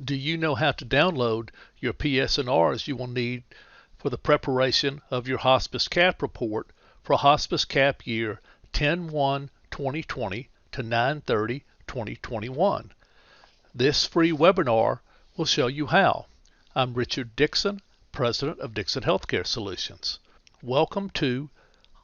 Do you know how to download your PSNRs you will need for the preparation of your hospice cap report for hospice cap year 10/1/2020 to 9/30/2021? This free webinar will show you how. I'm Richard Dixon, President of Dixon Healthcare Solutions. Welcome to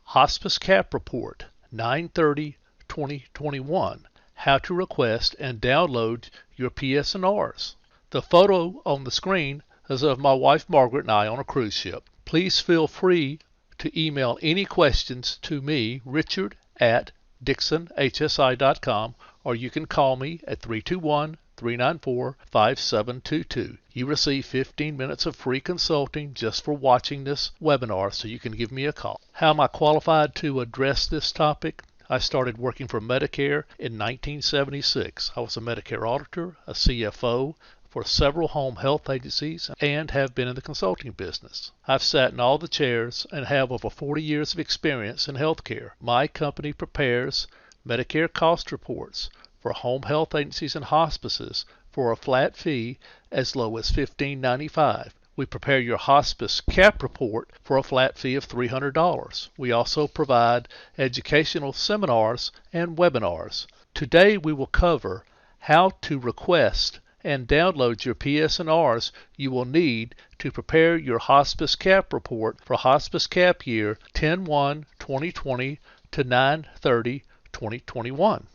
Hospice Cap Report 9/30/2021, how to request and download your PSNRs. The photo on the screen is of my wife Margaret and I on a cruise ship. Please feel free to email any questions to me, Richard at DixonHSI.com, or you can call me at 321-394-5722. You receive 15 minutes of free consulting just for watching this webinar, so you can give me a call. How am I qualified to address this topic? I started working for Medicare in 1976. I was a Medicare auditor, a CFO for several home health agencies, and have been in the consulting business. I've sat in all the chairs and have over 40 years of experience in healthcare. My company prepares Medicare cost reports for home health agencies and hospices for a flat fee as low as $15.95. We prepare your hospice cap report for a flat fee of $300. We also provide educational seminars and webinars. Today we will cover how to request and download your PSNRs you will need to prepare your hospice cap report for hospice cap year 10/1/2020 to 9/30/2021.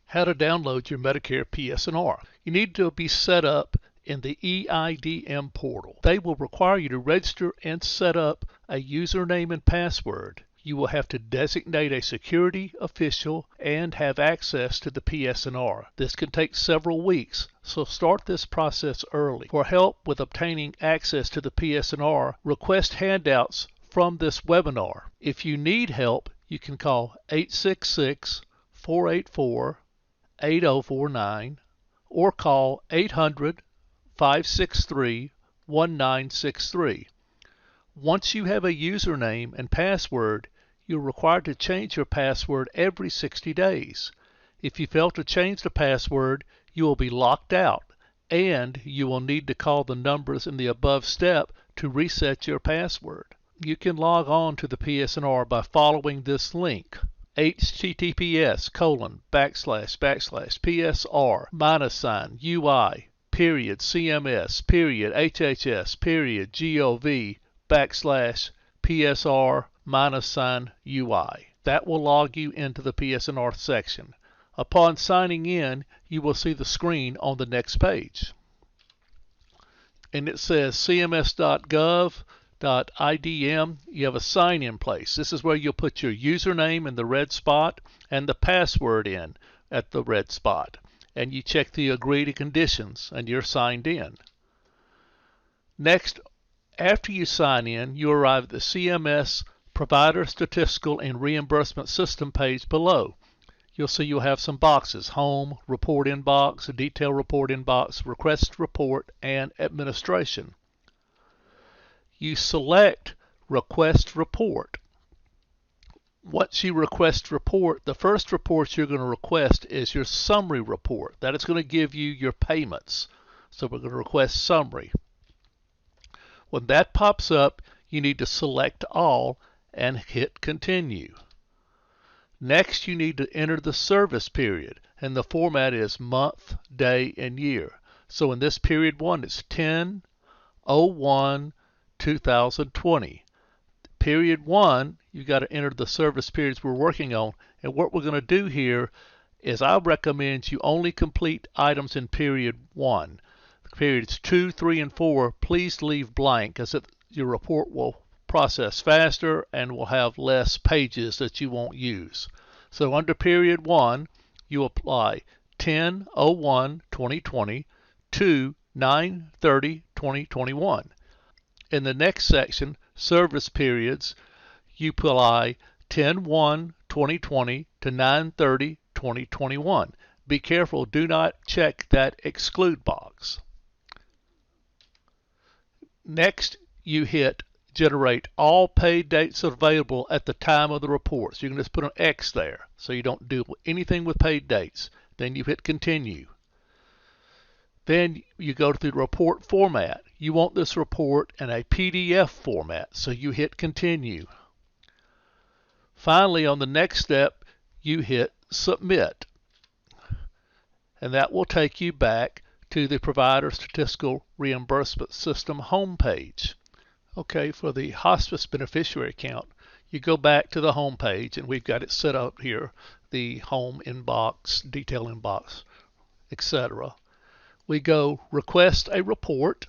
How to download your Medicare PSNR. You need to be set up in the EIDM portal. They will require you to register and set up a username and password. You will have to designate a security official and have access to the PSNR. This can take several weeks, so start this process early. For help with obtaining access to the PSNR, request handouts from this webinar. If you need help, you can call 866-484-8049 or call 800-563-1963. Once you have a username and password, you're required to change your password every 60 days. If you fail to change the password, you will be locked out, and you will need to call the numbers in the above step to reset your password. You can log on to the PSNR by following this link: https://ui.cms.gov/PSR-PSR-UI. That will log you into the PSNR section. Upon signing in, you will see the screen on the next page, and it says cms.gov.idm. You have a sign-in place. This is where you'll put your username in the red spot and the password in at the red spot, and you check the agree to conditions and you're signed in. Next, after you sign in, you arrive at the CMS Provider Statistical and Reimbursement System page below. You'll see you'll have some boxes: Home, Report Inbox, Detail Report Inbox, Request Report, and Administration. You select Request Report. Once you request report, the first report you're going to request is your summary report. That is going to give you your payments. So we're going to request summary. When that pops up, you need to select all and hit continue. Next, you need to enter the service period, and the format is month, day, and year. So in this period 1, it's 10/01/2020. Period 1, you've got to enter the service periods we're working on, and what we're going to do here is I recommend you only complete items in period 1. Periods 2, 3, and 4, please leave blank, as your report will process faster and will have less pages that you won't use. So under period 1, you apply 10/01/2020 to 9/30/2021. In the next section, service periods, you apply 10/1/2020 to 9/30/2021. Be careful, do not check that exclude box. Next, you hit generate all paid dates available at the time of the report. So you can just put an X there so you don't do anything with paid dates. Then you hit continue. Then you go to the report format. You want this report in a PDF format, so you hit continue. Finally, on the next step, you hit submit. And that will take you back to the Provider Statistical Reimbursement System homepage. Okay, for the hospice beneficiary account, you go back to the home page, and we've got it set up here, the home inbox, detail inbox, etc. We go request a report,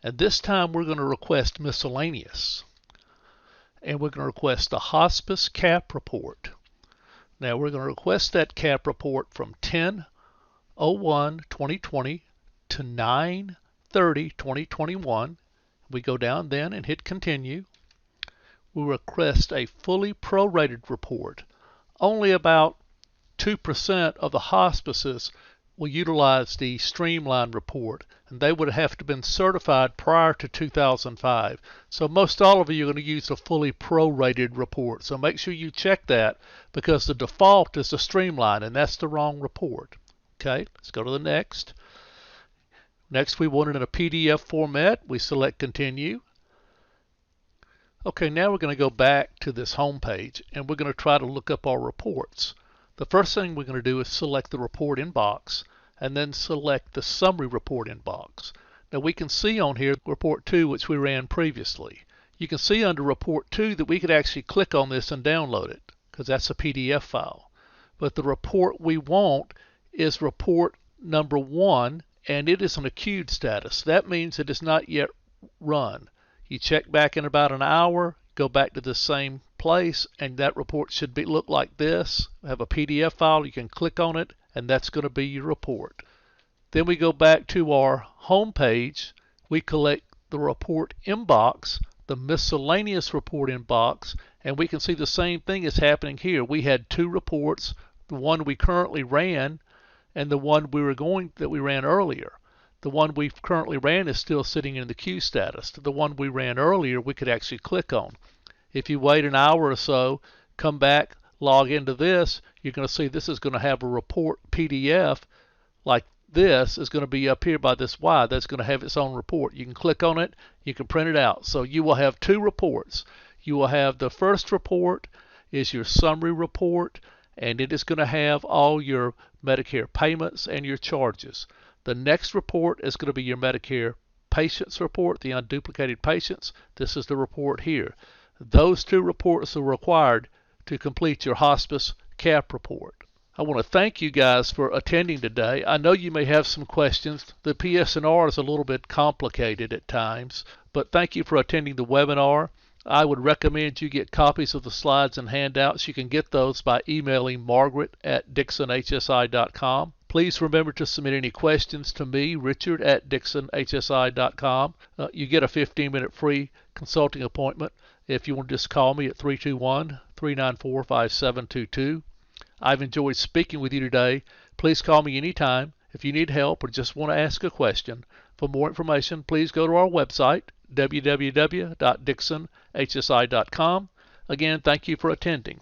and this time we're going to request miscellaneous. And we're going to request the hospice CAP report. Now we're going to request that CAP report from 10/01/2020 to 9/30/2021. We go down then and hit continue. We request a fully prorated report. Only about 2% of the hospices will utilize the streamlined report, and they would have to have been certified prior to 2005. So most all of you are going to use a fully prorated report. So make sure you check that, because the default is the streamlined, and that's the wrong report. Okay, let's go to the next. Next, we want it in a PDF format. We select continue. Okay, now we're going to go back to this home page, and we're going to try to look up our reports. The first thing we're going to do is select the report inbox, and then select the summary report inbox. Now we can see on here report 2, which we ran previously. You can see under report 2 that we could actually click on this and download it, because that's a PDF file. But the report we want is report number 1, and it is in a queued status. That means it is not yet run. You check back in about an hour, go back to the same place, and that report should look like this. Have a PDF file, you can click on it, and that's going to be your report. Then we go back to our home page. We collect the report inbox, the miscellaneous report inbox, and we can see the same thing is happening here. We had 2 reports, the one we currently ran and the one that we ran earlier. The one we currently ran is still sitting in the queue status. The one we ran earlier we could actually click on. If you wait an hour or so, come back, log into this, you're going to see this is going to have a report PDF like this is going to be up here by this Y. That's going to have its own report. You can click on it, you can print it out. So you will have 2 reports. You will have the first report is your summary report, and it is going to have all your Medicare payments and your charges. The next report is going to be your Medicare patients report, the unduplicated patients. This is the report here. Those 2 reports are required to complete your hospice CAP report. I want to thank you guys for attending today. I know you may have some questions. The PSR is a little bit complicated at times, but thank you for attending the webinar. I would recommend you get copies of the slides and handouts. You can get those by emailing margaret@dixonhsi.com. Please remember to submit any questions to me, richard@dixonhsi.com. You get a 15-minute free consulting appointment if you want to just call me at 321-394-5722. I've enjoyed speaking with you today. Please call me anytime if you need help or just want to ask a question. For more information, please go to our website, www.dixonhsi.com. Again, thank you for attending.